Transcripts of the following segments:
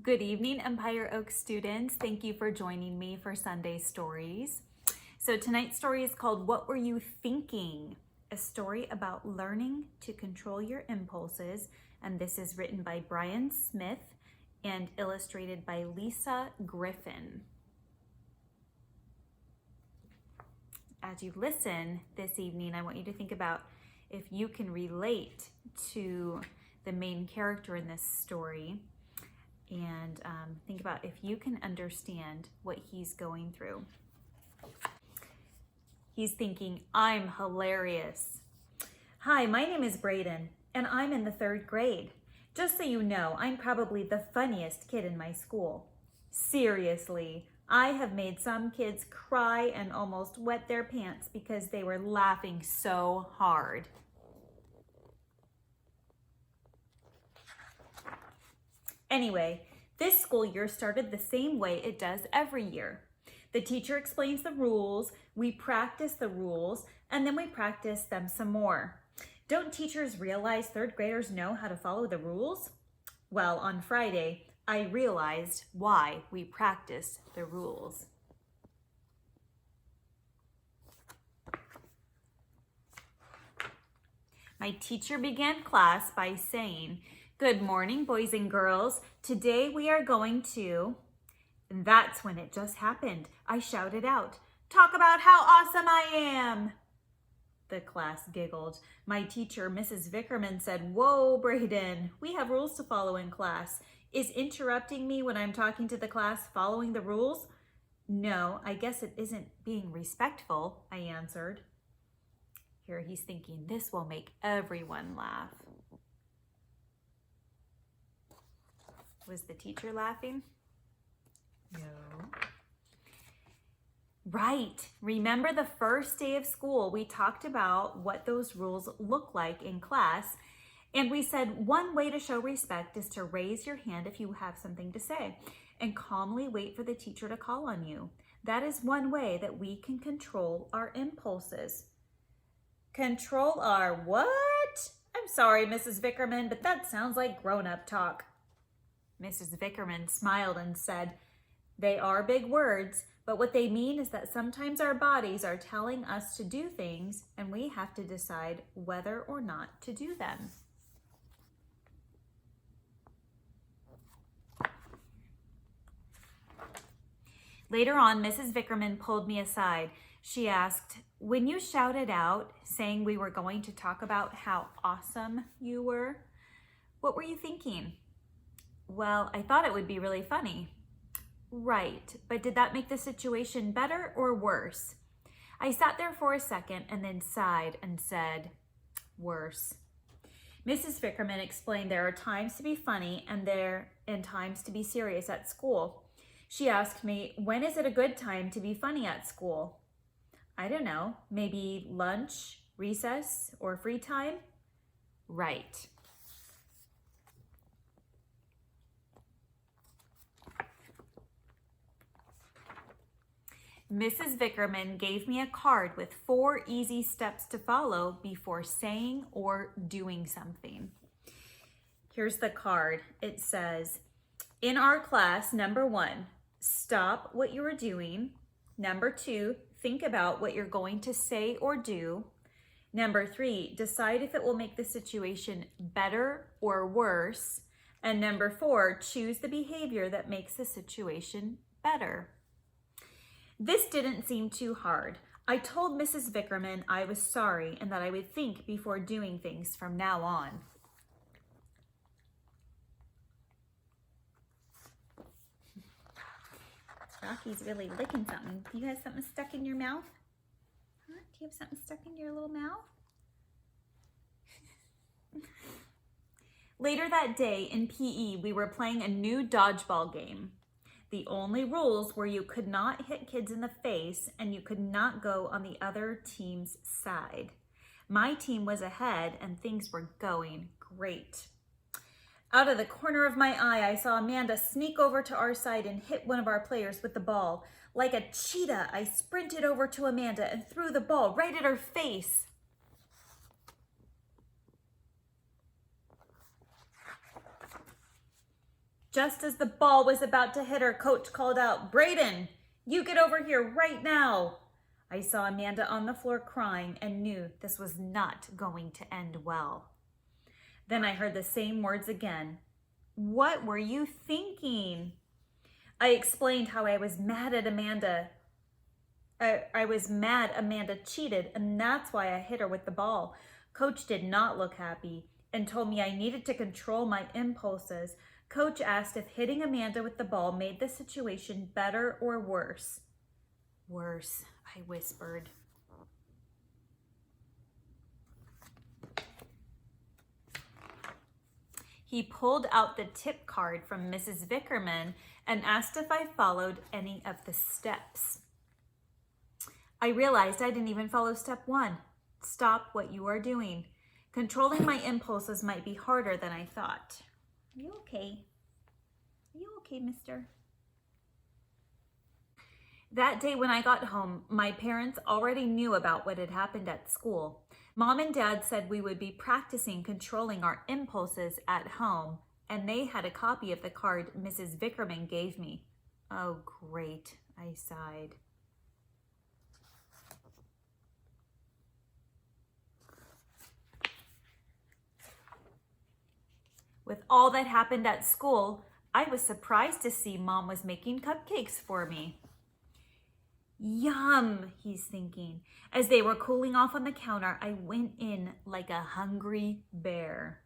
Good evening, Empire Oaks students. Thank you for joining me for Sunday Stories. So tonight's story is called What Were You Thinking? A story about learning to control your impulses. And this is written by Brian Smith and illustrated by Lisa Griffin. As you listen this evening, I want you to think about if you can relate to the main character in this story and think about if you can understand what he's going through. He's thinking, I'm hilarious. Hi, my name is Braden, and I'm in the 3rd grade. Just so you know, I'm probably the funniest kid in my school. Seriously, I have made some kids cry and almost wet their pants because they were laughing so hard. Anyway, this school year started the same way it does every year. The teacher explains the rules, we practice the rules, and then we practice them some more. Don't teachers realize 3rd graders know how to follow the rules? Well, on Friday, I realized why we practice the rules. My teacher began class by saying, "Good morning, boys and girls. Today we are going to..." And that's when it just happened. I shouted out, "Talk about how awesome I am." The class giggled. My teacher, Mrs. Vickerman, said, "Whoa, Braden, we have rules to follow in class. Is interrupting me when I'm talking to the class following the rules?" "No, I guess it isn't being respectful," I answered. Here he's thinking, this will make everyone laugh. Was the teacher laughing? No. Right. Remember the first day of school, we talked about what those rules look like in class. And we said one way to show respect is to raise your hand if you have something to say and calmly wait for the teacher to call on you. That is one way that we can control our impulses. Control our what? I'm sorry, Mrs. Vickerman, but that sounds like grown-up talk. Mrs. Vickerman smiled and said, "They are big words, but what they mean is that sometimes our bodies are telling us to do things and we have to decide whether or not to do them." Later on, Mrs. Vickerman pulled me aside. She asked, "When you shouted out saying we were going to talk about how awesome you were, what were you thinking?" "Well, I thought it would be really funny." "Right, but did that make the situation better or worse?" I sat there for a second and then sighed and said, "Worse." Mrs. Vickerman explained there are times to be funny and times to be serious at school. She asked me, "When is it a good time to be funny at school?" "I don't know, maybe lunch, recess, or free time?" "Right." Mrs. Vickerman gave me a card with 4 easy steps to follow before saying or doing something. Here's the card. It says, in our class, number 1, stop what you are doing. Number 2, think about what you're going to say or do. Number 3, decide if it will make the situation better or worse. And number 4, choose the behavior that makes the situation better. This didn't seem too hard. I told Mrs. Vickerman I was sorry and that I would think before doing things from now on. Rocky's really licking something. Do you have something stuck in your mouth? Huh? Do you have something stuck in your little mouth? Later that day in PE, we were playing a new dodgeball game. The only rules were you could not hit kids in the face and you could not go on the other team's side. My team was ahead and things were going great. Out of the corner of my eye, I saw Amanda sneak over to our side and hit one of our players with the ball. Like a cheetah, I sprinted over to Amanda and threw the ball right at her face. Just as the ball was about to hit her, Coach called out, "Brayden, you get over here right now." I saw Amanda on the floor crying and knew this was not going to end well. Then I heard the same words again. "What were you thinking?" I explained how I was mad at Amanda. I was mad Amanda cheated, and that's why I hit her with the ball. Coach did not look happy and told me I needed to control my impulses. Coach asked if hitting Amanda with the ball made the situation better or worse. "Worse," I whispered. He pulled out the tip card from Mrs. Vickerman and asked if I followed any of the steps. I realized I didn't even follow step 1. Stop what you are doing. Controlling my impulses might be harder than I thought. Are you okay? Are you okay, mister? That day when I got home, my parents already knew about what had happened at school. Mom and Dad said we would be practicing controlling our impulses at home, and they had a copy of the card Mrs. Vickerman gave me. Oh, great, I sighed. With all that happened at school, I was surprised to see Mom was making cupcakes for me. Yum, he's thinking. As they were cooling off on the counter, I went in like a hungry bear.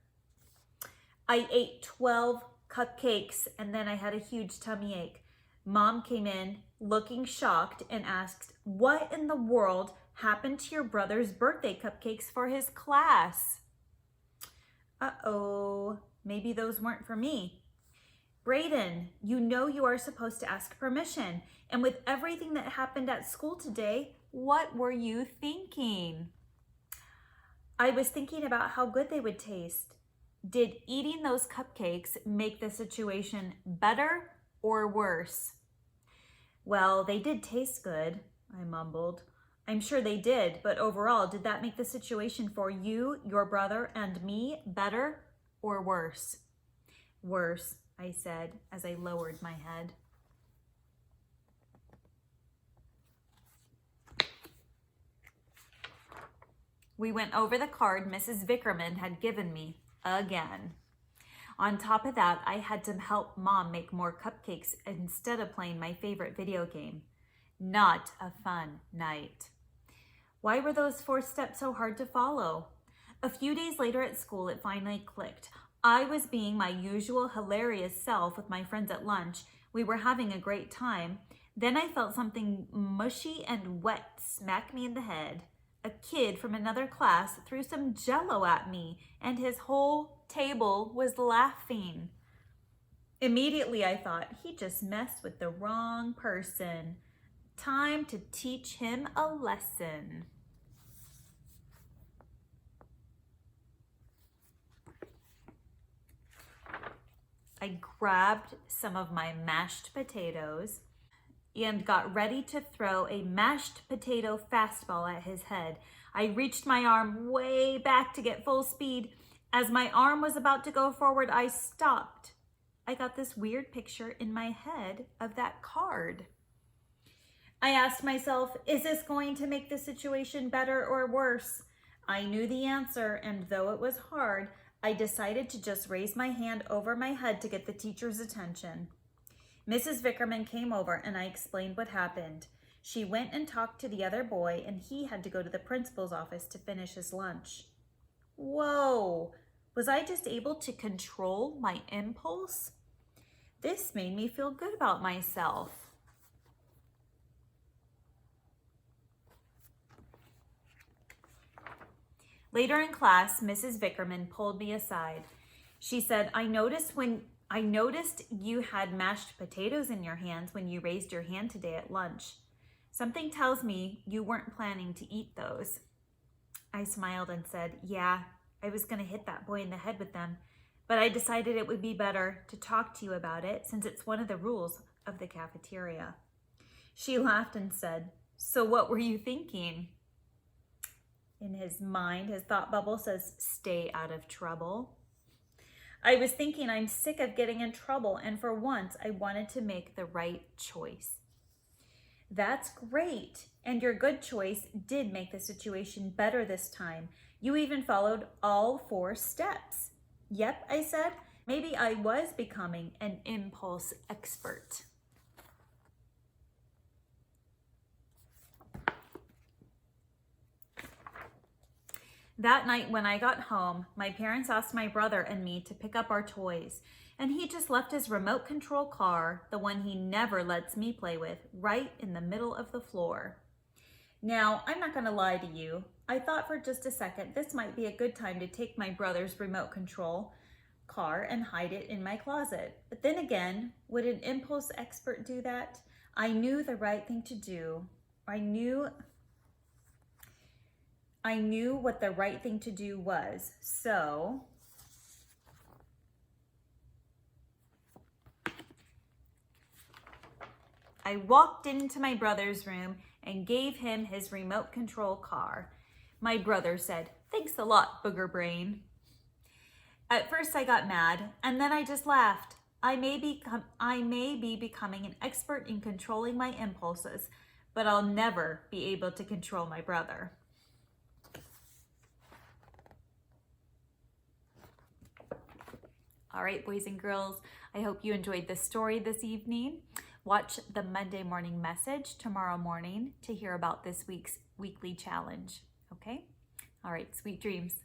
I ate 12 cupcakes and then I had a huge tummy ache. Mom came in looking shocked and asked, "What in the world happened to your brother's birthday cupcakes for his class?" Uh-oh, maybe those weren't for me. "Brayden, you know you are supposed to ask permission. And with everything that happened at school today, what were you thinking?" I was thinking about how good they would taste. Did eating those cupcakes make the situation better or worse? "Well, they did taste good," I mumbled. "I'm sure they did, but overall, did that make the situation for you, your brother, and me better or worse?" "Worse," I said as I lowered my head. We went over the card Mrs. Vickerman had given me again. On top of that, I had to help Mom make more cupcakes instead of playing my favorite video game. Not a fun night. Why were those 4 steps so hard to follow? A few days later at school, it finally clicked. I was being my usual hilarious self with my friends at lunch. We were having a great time. Then I felt something mushy and wet smack me in the head. A kid from another class threw some Jell-O at me, and his whole table was laughing. Immediately I thought, he just messed with the wrong person. Time to teach him a lesson. I grabbed some of my mashed potatoes and got ready to throw a mashed potato fastball at his head. I reached my arm way back to get full speed. As my arm was about to go forward, I stopped. I got this weird picture in my head of that card. I asked myself, is this going to make the situation better or worse? I knew the answer, and though it was hard, I decided to just raise my hand over my head to get the teacher's attention. Mrs. Vickerman came over and I explained what happened. She went and talked to the other boy, and he had to go to the principal's office to finish his lunch. Whoa, was I just able to control my impulse? This made me feel good about myself. Later in class, Mrs. Vickerman pulled me aside. She said, I noticed you had mashed potatoes in your hands when you raised your hand today at lunch. Something tells me you weren't planning to eat those." I smiled and said, "Yeah, I was going to hit that boy in the head with them, but I decided it would be better to talk to you about it since it's one of the rules of the cafeteria." She laughed and said, "So what were you thinking?" In his mind, his thought bubble says, "Stay out of trouble." I was thinking I'm sick of getting in trouble, and for once I wanted to make the right choice. That's great. And your good choice did make the situation better this time. You even followed all 4 steps. Yep, I said. Maybe I was becoming an impulse expert. That night when I got home, my parents asked my brother and me to pick up our toys, and he just left his remote control car, the one he never lets me play with, right in the middle of the floor. Now, I'm not going to lie to you. I thought for just a second this might be a good time to take my brother's remote control car and hide it in my closet. But then again, would an impulse expert do that? I knew the right thing to do. I knew what the right thing to do was. So I walked into my brother's room and gave him his remote control car. My brother said, "Thanks a lot, booger brain." At first I got mad, and then I just laughed. I may be becoming an expert in controlling my impulses, but I'll never be able to control my brother. All right, boys and girls, I hope you enjoyed this story this evening. Watch the Monday morning message tomorrow morning to hear about this week's weekly challenge, okay? All right, sweet dreams.